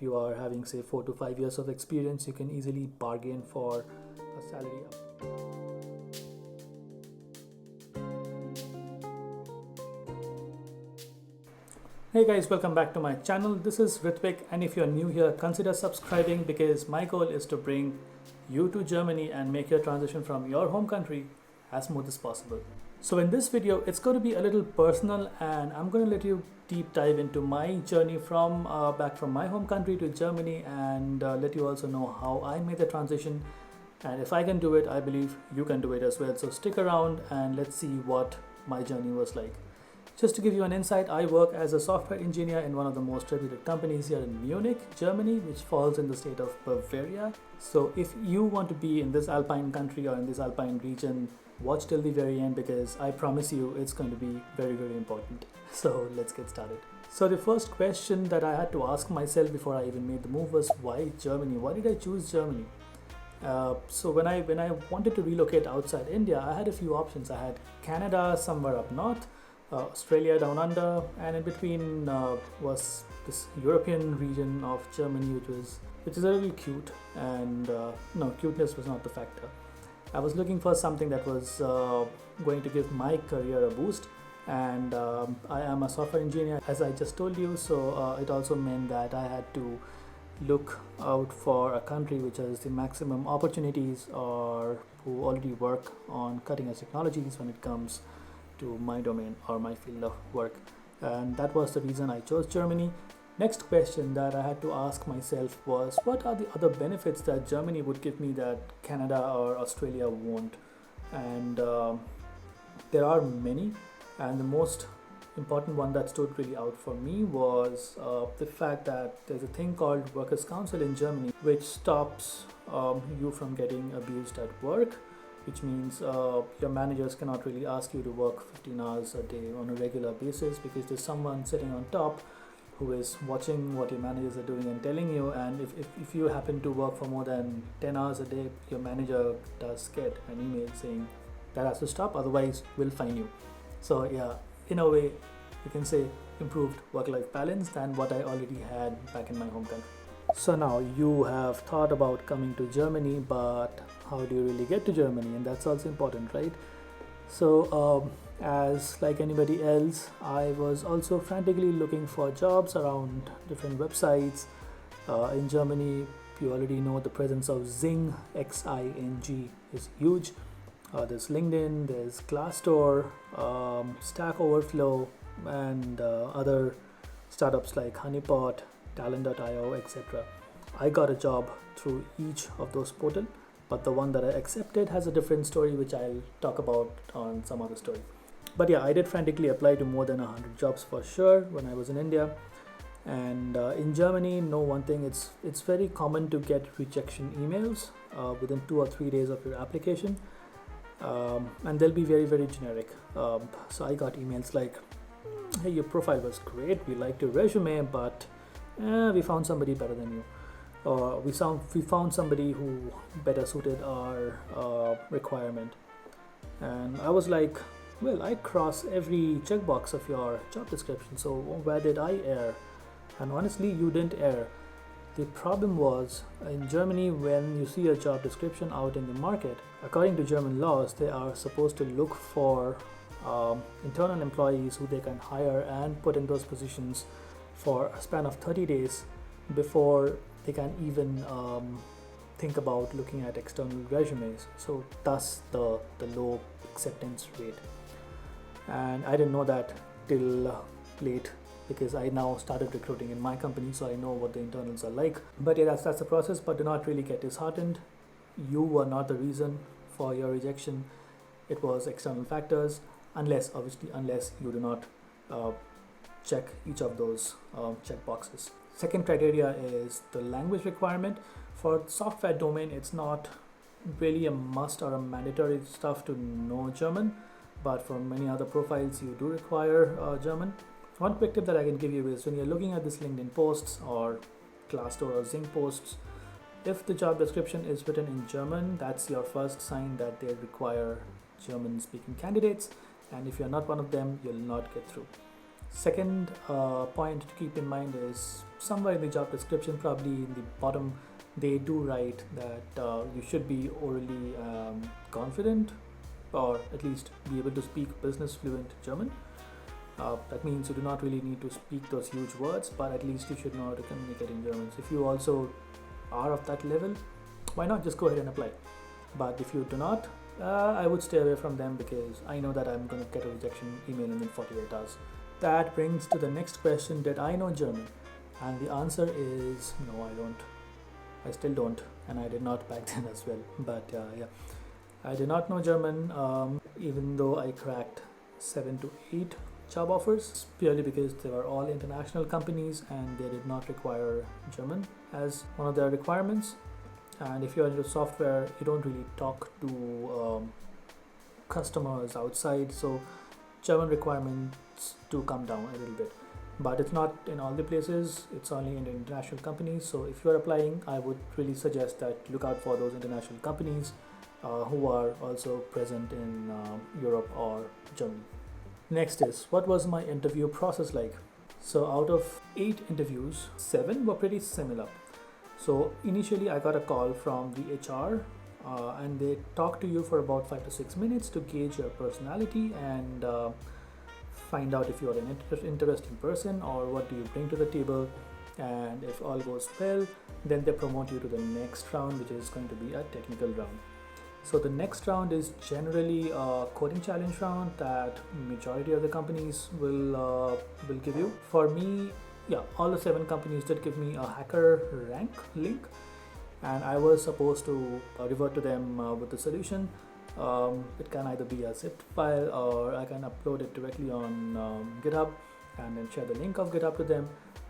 you are having say 4 to 5 years of experience, you can easily bargain for a salary up. Hey guys, welcome back to my channel. This is Ritwik, and if you're new here, consider subscribing because my goal is to bring you to Germany and make your transition from your home country as smooth as possible. So in this video, it's going to be a little personal, and I'm going to let you deep dive into my journey from back from my home country to Germany, and let you also know how I made the transition. And if I can do it, I believe you can do it as well. So stick around and let's see what my journey was like. Just to give you an insight, I work as a software engineer in one of the most reputed companies here in Munich, Germany, which falls in the state of Bavaria. So if you want to be in this alpine country or in this alpine region, watch till the very end because I promise you it's going to be very, very important. So let's get started. So the first question that I had to ask myself before I even made the move was, why Germany? Why did I choose Germany? So when I wanted to relocate outside India, I had a few options. I had Canada somewhere up north, Australia down under, and in between was this European region of Germany, which is a little cute, and no, cuteness was not the factor. I was looking for something that was going to give my career a boost, and I am a software engineer, as I just told you, so it also meant that I had to look out for a country which has the maximum opportunities or who already work on cutting edge technologies when it comes to my domain or my field of work, and that was the reason I chose Germany. Next question that I had to ask myself was, what are the other benefits that Germany would give me that Canada or Australia won't? And there are many, and the most important one that stood really out for me was the fact that there's a thing called Workers' Council in Germany, which stops you from getting abused at work, which means your managers cannot really ask you to work 15 hours a day on a regular basis because there's someone sitting on top who is watching what your managers are doing and telling you, and if you happen to work for more than 10 hours a day, your manager does get an email saying that has to stop, otherwise we'll fine you. So yeah, in a way you can say improved work-life balance than what I already had back in my home country. So now you have thought about coming to Germany, but how do you really get to Germany? And that's also important, right? So as like anybody else, I was also frantically looking for jobs around different websites. In Germany, you already know the presence of Xing, Xing is huge. There's LinkedIn, there's Glassdoor, Stack Overflow, and other startups like Honeypot, Talent.io, etc. I got a job through each of those portals, but the one that I accepted has a different story, which I'll talk about on some other story. But yeah, I did frantically apply to more than 100 jobs for sure when I was in India. And in Germany, know one thing, it's very common to get rejection emails within 2 or 3 days of your application, and they'll be very, very generic. So I got emails like, hey, your profile was great, we liked your resume, but we found somebody better than you, or we found somebody who better suited our requirement. And I was like, well, I cross every checkbox of your job description, so where did I err? And honestly, you didn't err. The problem was, in Germany, when you see a job description out in the market, according to German laws, they are supposed to look for internal employees who they can hire and put in those positions for a span of 30 days before they can even think about looking at external resumes. So thus the low acceptance rate. And I didn't know that till late, because I now started recruiting in my company, so I know what the internals are like. But yeah, that's the process. But do not really get disheartened. You were not the reason for your rejection. It was external factors, unless you do not check each of those check boxes. Second criteria is the language requirement. For software domain, it's not really a must or a mandatory stuff to know German, but for many other profiles you do require German. One quick tip that I can give you is, when you're looking at this LinkedIn posts or Glassdoor or Xing posts, if the job description is written in German, that's your first sign that they require German speaking candidates, and if you're not one of them, you'll not get through. Second point to keep in mind is somewhere in the job description, probably in the bottom, they do write that you should be orally confident, or at least be able to speak business fluent German. That means you do not really need to speak those huge words, but at least you should know how to communicate in German. So if you also are of that level, why not just go ahead and apply? But if you do not, I would stay away from them, because I know that I'm going to get a rejection email in 48 hours. That brings to the next question: did I know German? And the answer is no, I don't. I still don't, and I did not back then as well. But yeah, I did not know German, even though I cracked 7 to 8 job offers, purely because they were all international companies and they did not require German as one of their requirements. And if you're into software, you don't really talk to customers outside, so German requirements do come down a little bit. But it's not in all the places, it's only in the international companies. So if you're applying, I would really suggest that look out for those international companies who are also present in Europe or Germany. Next is, what was my interview process like? So out of 8 interviews, 7 were pretty similar. So initially I got a call from the HR and they talk to you for about 5 to 6 minutes to gauge your personality and find out if you're an interesting person or what do you bring to the table. And if all goes well, then they promote you to the next round, which is going to be a technical round. So the next round is generally a coding challenge round that majority of the companies will give you. For me, yeah, all the 7 companies did give me a hacker rank link, and I was supposed to revert to them with the solution. It can either be a zip file or I can upload it directly on GitHub and then share the link of GitHub to them.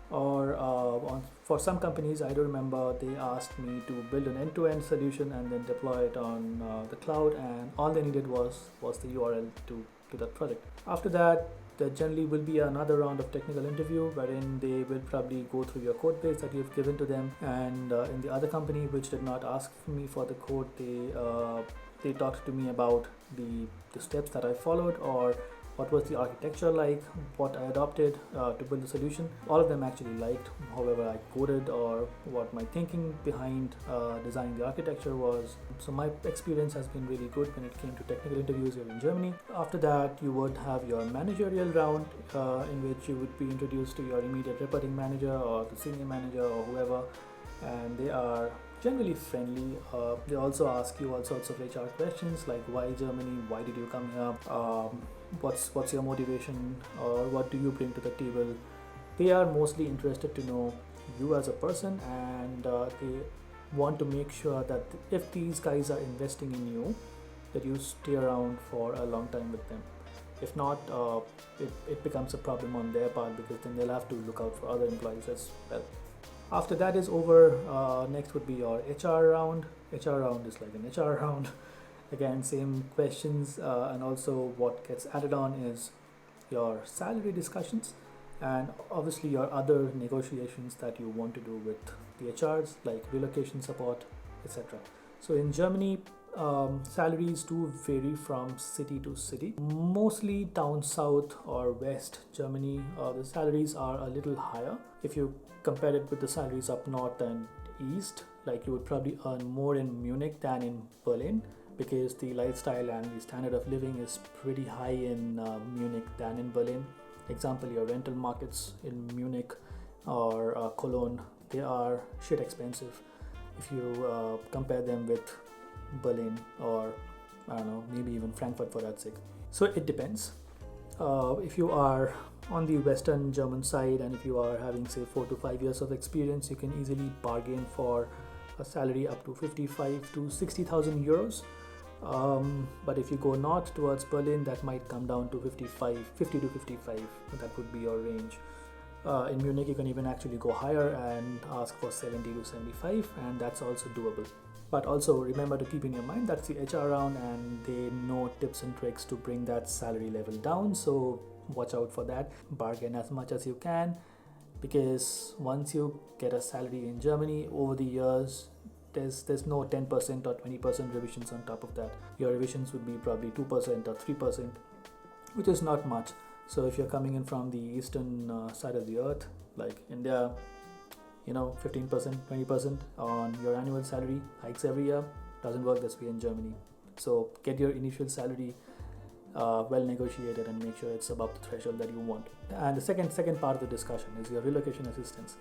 Or for some companies, I do remember they asked me to build an end-to-end solution and then deploy it on the cloud, and all they needed was the URL to that project. After that, there generally will be another round of technical interview wherein they will probably go through your code base that you've given to them. And in the other company, which did not ask me for the code, they talked to me about the steps that I followed, or what was the architecture like, what I adopted to build the solution. All of them actually liked however I coded or what my thinking behind designing the architecture was. So my experience has been really good when it came to technical interviews here in Germany. After that, you would have your managerial round in which you would be introduced to your immediate reporting manager or the senior manager or whoever, and they are generally friendly. They also ask you all sorts of HR questions like why Germany, why did you come here, what's your motivation, or what do you bring to the table. They are mostly interested to know you as a person, and they want to make sure that if these guys are investing in you, that you stay around for a long time with them. If not, it becomes a problem on their part, because then they'll have to look out for other employees as well. After that is over, next would be your HR round. HR round is like an HR round. Again, same questions, and also what gets added on is your salary discussions and obviously your other negotiations that you want to do with the HRs, like relocation support, etc. So in Germany, salaries do vary from city to city. Mostly down south or west Germany, the salaries are a little higher. If you compare it with the salaries up north and east, like you would probably earn more in Munich than in Berlin, because the lifestyle and the standard of living is pretty high in Munich than in Berlin. Example, your rental markets in Munich or Cologne, they are shit expensive if you compare them with Berlin or I don't know, maybe even Frankfurt for that sake. So it depends. If you are on the Western German side and if you are having say 4 to 5 years of experience, you can easily bargain for a salary up to 55 to 60,000 euros. But if you go north towards Berlin, that might come down to 50 to 55. That would be your range. In Munich, you can even actually go higher and ask for 70 to 75, and that's also doable. But also remember to keep in your mind that's the HR round, and they know tips and tricks to bring that salary level down. So watch out for that. Bargain as much as you can, because once you get a salary in Germany over the years, there's no 10% or 20% revisions on top of that. Your revisions would be probably 2% or 3%, which is not much. So if you're coming in from the eastern side of the earth, like India, 15%, 20% on your annual salary hikes every year. Doesn't work this way in Germany. So get your initial salary well negotiated and make sure it's above the threshold that you want. And the second part of the discussion is your relocation assistance.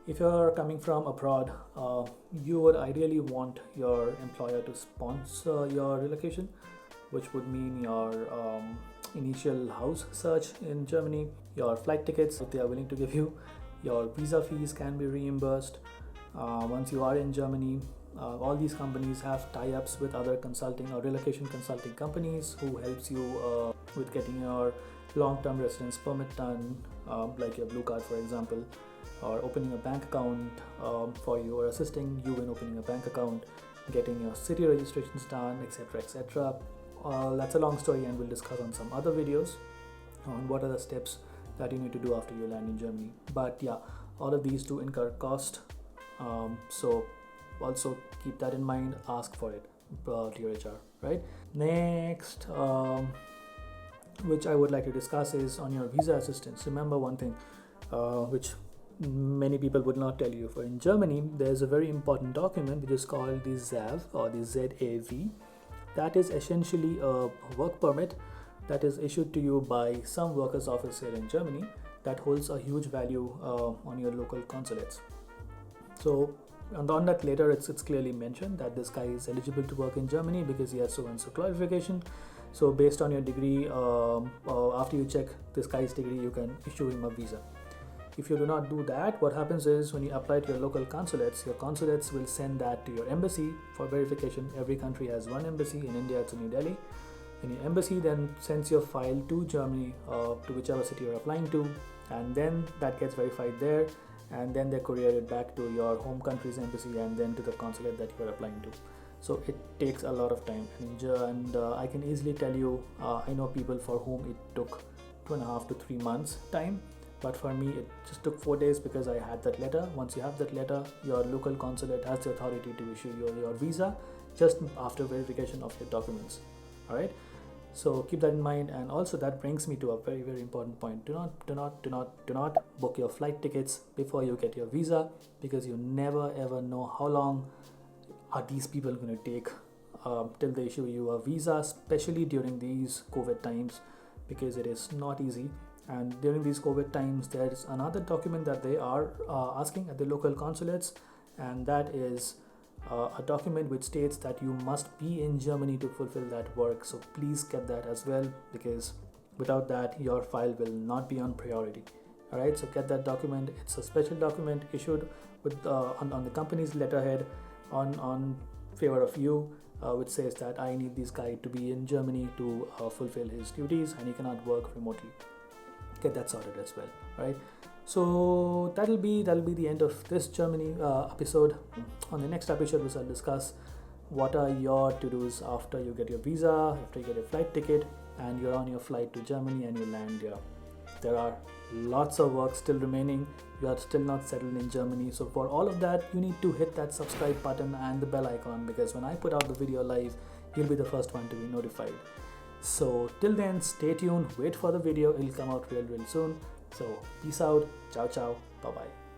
If you're coming from abroad, you would ideally want your employer to sponsor your relocation, which would mean your initial house search in Germany, your flight tickets if they are willing to give you, your visa fees can be reimbursed. Once you are in Germany, all these companies have tie-ups with other consulting or relocation consulting companies who helps you with getting your long-term residence permit done, like your blue card for example, or opening a bank account for you, or assisting you in opening a bank account, getting your city registrations done, etc, etc. That's a long story, and we'll discuss on some other videos on what are the steps that you need to do after you land in Germany. But yeah, all of these do incur cost, so also keep that in mind. Ask for it to your HR, right? Next, which I would like to discuss is on your visa assistance. Remember one thing, which many people would not tell you. For in Germany, there's a very important document which is called the ZAV or the ZAV. That is essentially a work permit that is issued to you by some workers' office here in Germany that holds a huge value on your local consulates. So on that later, it's clearly mentioned that this guy is eligible to work in Germany because he has so and so qualification. So based on your degree, after you check this guy's degree, you can issue him a visa. If you do not do that, what happens is when you apply to your local consulates, your consulates will send that to your embassy for verification. Every country has one embassy. In India, it's in New Delhi. And your embassy then sends your file to Germany, to whichever city you're applying to, and then that gets verified there, and then they courier it back to your home country's embassy and then to the consulate that you're applying to. So it takes a lot of time, and I can easily tell you, I know people for whom it took 2.5 to 3 months time, but for me it just took 4 days because I had that letter. Once you have that letter, your local consulate has the authority to issue your visa just after verification of your documents. All right, so keep that in mind. And also that brings me to a very, very important point. Do not book your flight tickets before you get your visa, because you never ever know how long are these people going to take till they issue you a visa, especially during these COVID times, because it is not easy. And during these COVID times, there's another document that they are asking at the local consulates, and that is a document which states that you must be in Germany to fulfill that work. So please get that as well, because without that your file will not be on priority. All right, so get that document. It's a special document issued with on the company's letterhead on favor of you, which says that I need this guy to be in Germany to fulfill his duties, and he cannot work remotely. Get that sorted as well. Right, so that'll be the end of this Germany episode. On the next episode, we shall discuss what are your to-dos after you get your visa, after you get your flight ticket, and you're on your flight to Germany and you land here. There are lots of work still remaining. You are still not settled in Germany. So for all of that, you need to hit that subscribe button and the bell icon, because when I put out the video live, you'll be the first one to be notified. So till then, stay tuned, wait for the video. It'll come out real soon. So peace out. Ciao, ciao. Bye-bye.